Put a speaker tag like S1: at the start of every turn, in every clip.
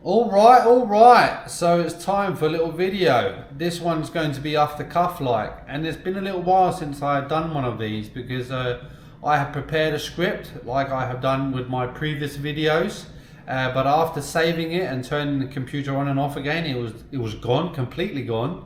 S1: All right. So it's time for a little video. This one's going to be off the cuff like, and it's been a little while since I've done one of these because I have prepared a script like I have done with my previous videos. But after saving it and turning the computer on and off again, it was gone, completely gone.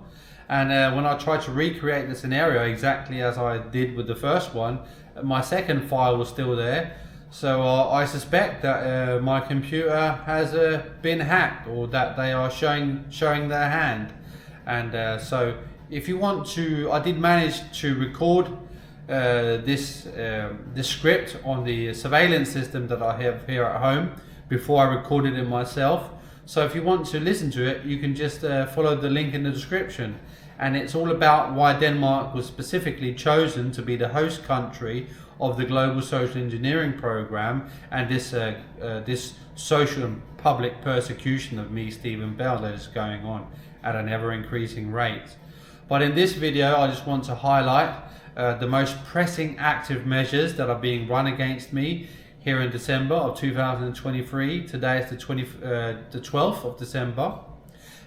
S1: And when I tried to recreate the scenario exactly as I did with the first one, my second file was still there. So I suspect that my computer has been hacked, or that they are showing their hand. And so if you want to, I did manage to record this script on the surveillance system that I have here at home before I recorded it myself. So if you want to listen to it, you can just follow the link in the description. And it's all about why Denmark was specifically chosen to be the host country of the global social engineering program, and this social and public persecution of me, Stephen Bell, that is going on at an ever increasing rate. But in this video, I just want to highlight the most pressing active measures that are being run against me here in December of 2023. Today is the 12th of December,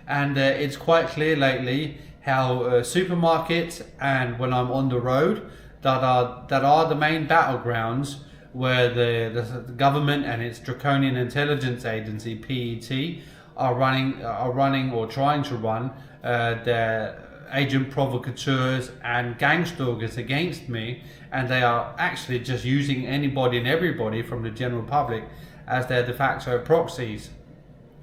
S1: and it's quite clear lately how supermarkets and when I'm on the road that are the main battlegrounds where the government and its draconian intelligence agency PET are running or trying to run their agent provocateurs and gang stalkers against me, and they are actually just using anybody and everybody from the general public as their de facto proxies.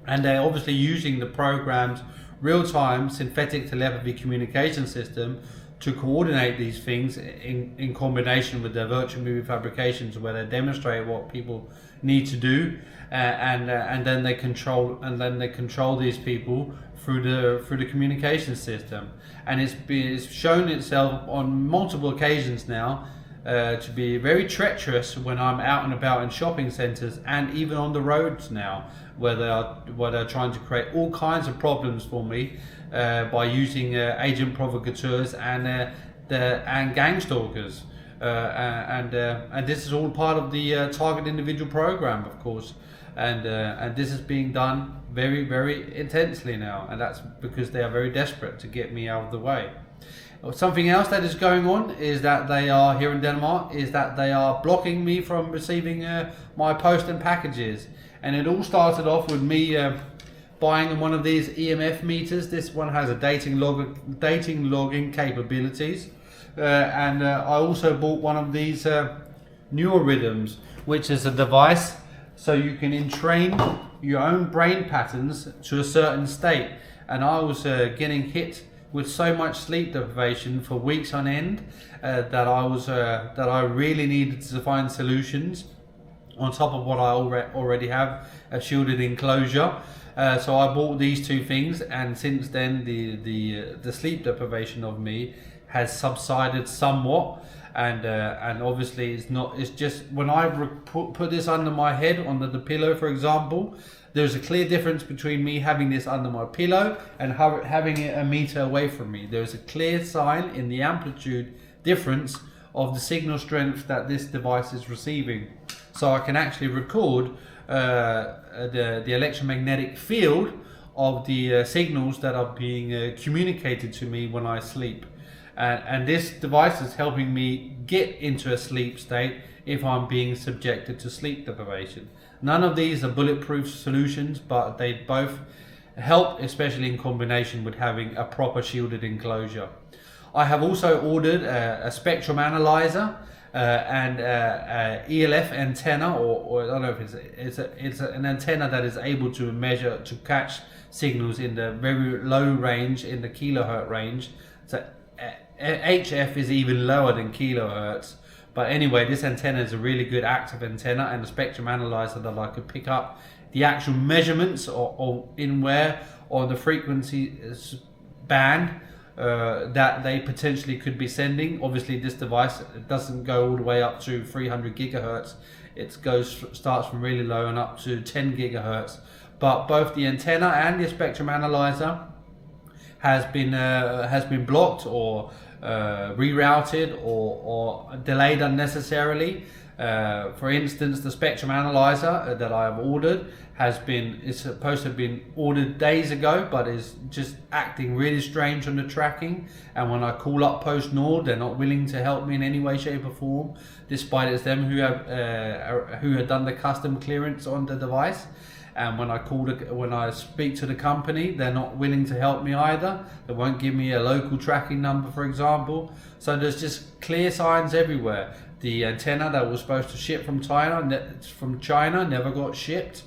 S1: And they're obviously using the program's real-time synthetic telepathy communication system to coordinate these things in combination with their virtual movie fabrications, where they demonstrate what people need to do, and then they control these people through the communication system. And it's shown itself on multiple occasions now to be very treacherous when I'm out and about in shopping centres and even on the roads now, where they're trying to create all kinds of problems for me by using agent provocateurs and gang stalkers, and this is all part of the target individual program, of course, and this is being done very, very intensely now, and that's because they are very desperate to get me out of the way. Something else that is going on is that they are here in Denmark is that they are blocking me from receiving my post and packages, and it all started off with me buying one of these EMF meters. This one has a dating logging capabilities, and I also bought one of these neurorhythms, which is a device so you can entrain your own brain patterns to a certain state. And I was getting hit with so much sleep deprivation for weeks on end that I really needed to find solutions on top of what I already have, a shielded enclosure. So I bought these two things, and since then the sleep deprivation of me has subsided somewhat, and obviously it's just when I put this under my head, under the pillow for example, there's a clear difference between me having this under my pillow and having it a meter away from me. There's a clear sign in the amplitude difference of the signal strength that this device is receiving. So I can actually record the electromagnetic field of the signals that are being communicated to me when I sleep. And this device is helping me get into a sleep state if I'm being subjected to sleep deprivation. None of these are bulletproof solutions, but they both help, especially in combination with having a proper shielded enclosure. I have also ordered a spectrum analyzer and ELF antenna, or I don't know if it's an antenna that is able to catch signals in the very low range, in the kilohertz range. So HF is even lower than kilohertz. But anyway, this antenna is a really good active antenna, and a spectrum analyzer that I could pick up the actual measurements or in where or the frequency band that they potentially could be sending. Obviously this device doesn't go all the way up to 300 gigahertz. It starts from really low and up to 10 gigahertz. But both the antenna and the spectrum analyzer has been blocked or rerouted or delayed unnecessarily For instance, the spectrum analyzer that I have ordered is supposed to have been ordered days ago, but is just acting really strange on the tracking. And when I call up Post Nord, they're not willing to help me in any way, shape, or form, despite it's them who have done the custom clearance on the device. And when I speak to the company, they're not willing to help me either. They won't give me a local tracking number, for example. So there's just clear signs everywhere. The antenna that was supposed to ship from China never got shipped.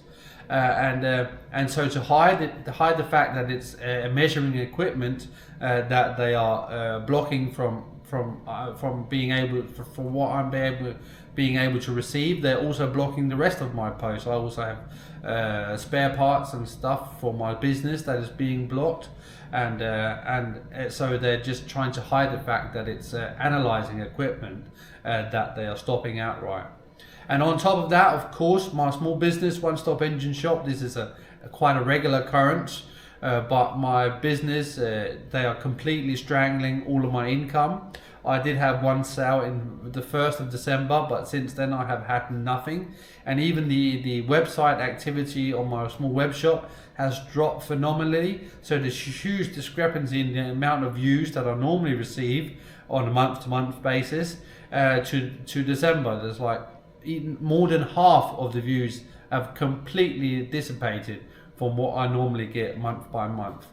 S1: And so to hide the fact that it's measuring equipment that they are blocking from being able from what I'm being able to receive, they're also blocking the rest of my posts. I also have spare parts and stuff for my business that is being blocked, and so they're just trying to hide the fact that it's analyzing equipment that they are stopping outright. And on top of that, of course, my small business, One Stop Engine Shop, this is quite a regular occurrence, but my business, they are completely strangling all of my income. I did have one sale in the 1st of December, but since then I have had nothing. And even the website activity on my small web shop has dropped phenomenally. So there's a huge discrepancy in the amount of views that I normally receive on a month-to-month basis to December. There's like more than half of the views have completely dissipated from what I normally get month by month.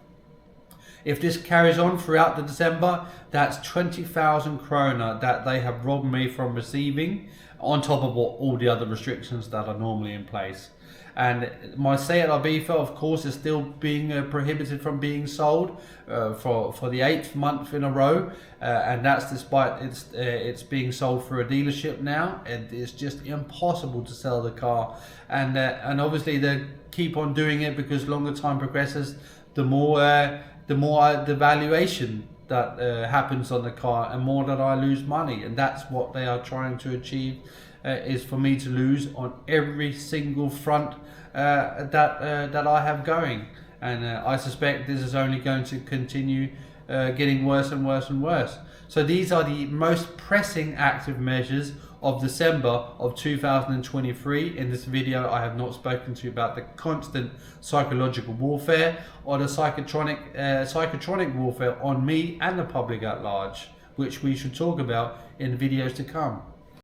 S1: If this carries on throughout the December, that's 20,000 krona that they have robbed me from receiving, on top of all the other restrictions that are normally in place. And my Seat Ibiza, of course, is still being prohibited from being sold for the 8th month in a row, and that's despite it's being sold through a dealership now, and it's just impossible to sell the car. And obviously they keep on doing it because longer time progresses, the more the valuation that happens on the car, and more that I lose money. And that's what they are trying to achieve, is for me to lose on every single front that I have going. And I suspect this is only going to continue getting worse and worse and worse. So these are the most pressing active measures of December of 2023. In this video, I have not spoken to you about the constant psychological warfare or the psychotronic warfare on me and the public at large, which we should talk about in videos to come.